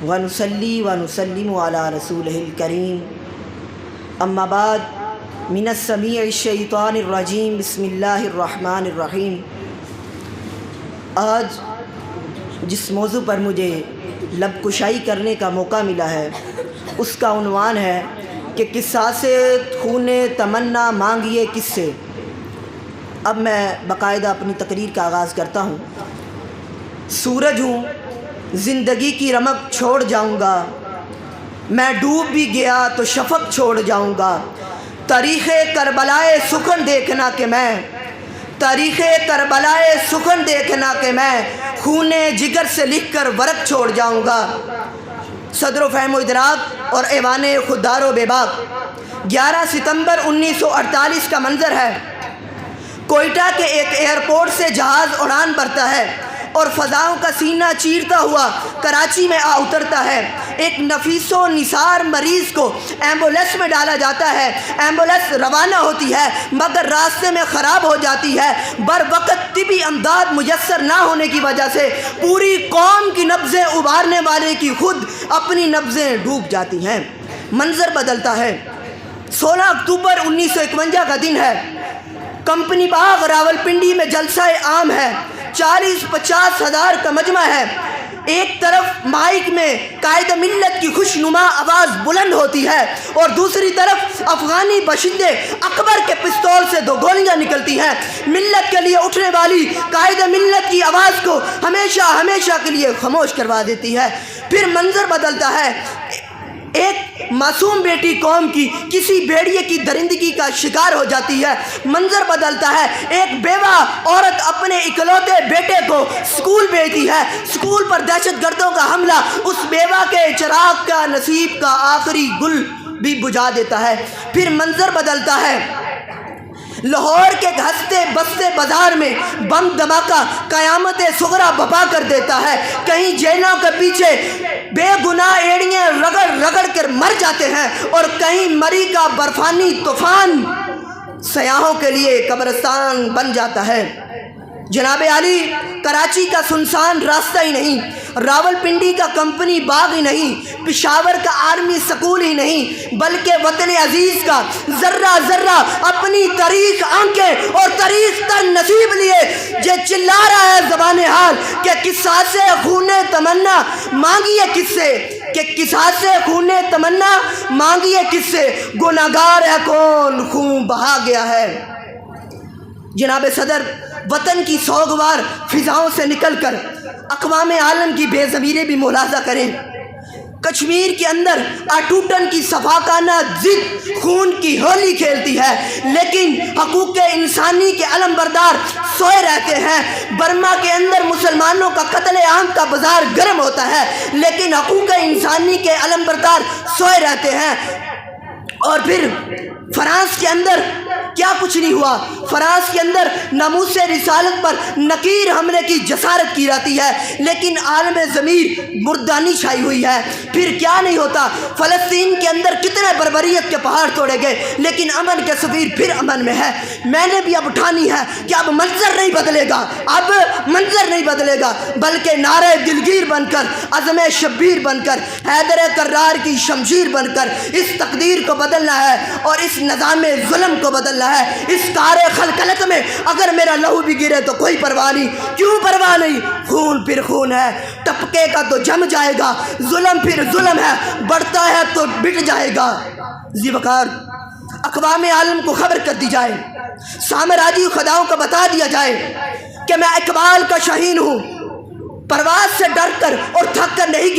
ونصلی ونسلم علی رسولہ الکریم اما بعد من السمیع الشیطان الرجیم بسم اللہ الرحمن الرحیم۔ آج جس موضوع پر مجھے لب کشائی کرنے کا موقع ملا ہے اس کا عنوان ہے کہ قصاص خون تمنا مانگیے کس سے۔ اب میں باقاعدہ اپنی تقریر کا آغاز کرتا ہوں۔ سورج ہوں، زندگی کی رمق چھوڑ جاؤں گا، میں ڈوب بھی گیا تو شفق چھوڑ جاؤں گا۔ تاریخ کربلائے سخن دیکھنا کہ میں خون جگر سے لکھ کر ورق چھوڑ جاؤں گا۔ صدر و فہم و ادراک اور ایوان خوددار و بے باک۔ 11 ستمبر 1948 کا منظر ہے۔ کوئٹہ کے ایک ایئرپورٹ سے جہاز اڑان بھرتا ہے اور فضاؤں کا سینہ چیرتا ہوا کراچی میں آ اترتا ہے۔ ایک نفیس و نثار مریض کو ایمبولینس میں ڈالا جاتا ہے۔ ایمبولینس روانہ ہوتی ہے مگر راستے میں خراب ہو جاتی ہے۔ بر وقت طبی امداد میسر نہ ہونے کی وجہ سے پوری قوم کی نبضیں ابھارنے والے کی خود اپنی نبضیں ڈوب جاتی ہیں۔ منظر بدلتا ہے۔ 16 اکتوبر 1951 کا دن ہے۔ کمپنی باغ راولپنڈی میں جلسہ عام ہے۔ 40-50 ہزار کا مجمع ہے۔ ایک طرف مائک میں قائد ملت کی خوشنما آواز بلند ہوتی ہے اور دوسری طرف افغانی باشندے اکبر کے پستول سے 2 گولیاں نکلتی ہیں۔ ملت کے لیے اٹھنے والی قائد ملت کی آواز کو ہمیشہ کے لیے خاموش کروا دیتی ہے۔ پھر منظر بدلتا ہے۔ ایک معصوم بیٹی قوم کی کسی بھیڑیے کی درندگی کا شکار ہو جاتی ہے۔ منظر بدلتا ہے۔ ایک بیوہ عورت اپنے اکلوتے بیٹے کو اسکول بھیجتی ہے۔ اسکول پر دہشت گردوں کا حملہ اس بیوہ کے چراغ کا نصیب کا آخری گل بھی بجھا دیتا ہے۔ پھر منظر بدلتا ہے۔ لاہور کے ہنستے بستے بازار میں بم دھماکہ قیامت صغریٰ بپا کر دیتا ہے۔ کہیں جیلوں کے پیچھے بے گناہ ایڑیاں رگڑ کر مر جاتے ہیں اور کہیں مری کا برفانی طوفان سیاحوں کے لیے قبرستان بن جاتا ہے۔ جناب علی، کراچی کا سنسان راستہ ہی نہیں، راولپنڈی کا کمپنی باغ ہی نہیں، پشاور کا آرمی سکول ہی نہیں، بلکہ وطن عزیز کا ذرہ ذرہ اپنی تاریخ آنکھیں اور تاریخ تر نصیب لیے جو چلا رہا ہے زبان حال کہ قصاص خون تمنا مانگیے کس سے، کہ قصاص خون تمنا مانگیے کس سے، گناہگار ہے کون خون بہا گیا ہے۔ جناب صدر، وطن کی سوگوار فضاؤں سے نکل کر اقوام عالم کی بے ضمیری بھی ملاحظہ کریں۔ کشمیر کے اندر آٹوٹن کی صفاقانہ ضد خون کی ہولی کھیلتی ہے، لیکن حقوق انسانی کے علم بردار سوئے رہتے ہیں۔ برما کے اندر مسلمانوں کا قتل عام کا بازار گرم ہوتا ہے، لیکن حقوق انسانی کے علم بردار سوئے رہتے ہیں۔ اور پھر فرانس کے اندر کیا کچھ نہیں ہوا۔ فرانس کے اندر ناموس رسالت پر نکیر حملے کی جسارت کی جاتی ہے، لیکن عالم ضمیر مردانی چھائی ہوئی ہے۔ پھر کیا نہیں ہوتا۔ فلسطین کے اندر کتنے بربریت کے پہاڑ توڑے گئے، لیکن امن کے سفیر پھر امن میں ہے۔ میں نے بھی اب اٹھانی ہے کہ اب منظر نہیں بدلے گا، بلکہ نعرہ دلگیر بن کر، عزم شبیر بن کر، حیدر کرار کی شمشیر بن کر اس تقدیر کو بدلنا ہے اور اس نظام ظلم کو بدلنا ہے۔ اس کار خلقلت میں اگر میرا لہو بھی گرے تو کوئی پرواہ نہیں۔ کیوں پرواہ نہیں؟ خون پھر خون ہے، ٹپکے کا تو جم جائے گا۔ ظلم پھر ظلم ہے، بڑھتا ہے تو بٹ جائے گا۔ ذی وقار اقوام عالم کو خبر کر دی جائے، سامراجی خداؤں کو بتا دیا جائے کہ میں اقبال کا شاہین ہوں، پرواز سے ڈر کر اور تھک کر نہیں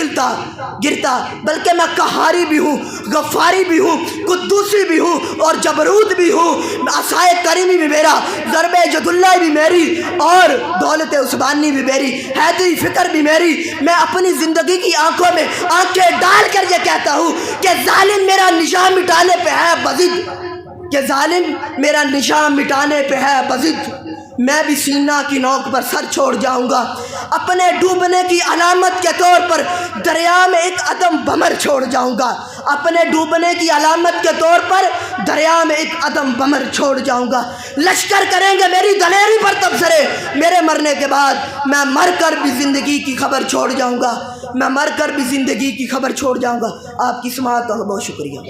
گرتا، بلکہ میں قہاری بھی ہوں، غفاری بھی ہوں، قدوسی بھی ہوں اور جبروت بھی ہوں۔ عصائے کریمی بھی میرا، ضرب جد اللہ بھی میری اور دولت عثمانی بھی میری، حیدری فکر بھی میری۔ میں اپنی زندگی کی آنکھوں میں آنکھیں ڈال کر یہ کہتا ہوں کہ ظالم میرا نشان مٹانے پہ ہے بضد، میں بھی سینہ کی نوک پر سر چھوڑ جاؤں گا. اپنے ڈوبنے کی علامت کے طور پر دریا میں ایک عدم بمر چھوڑ جاؤں گا. اپنے ڈوبنے کی علامت کے طور پر دریا میں ایک عدم بمر چھوڑ جاؤں گا. لشکر کریں گے میری دلیری پر تبصرے. میرے مرنے کے بعد میں مر کر بھی زندگی کی خبر چھوڑ جاؤں گا. میں مر کر بھی زندگی کی خبر چھوڑ جاؤں گا. آپ کی سماعت کا بہت شکریہ.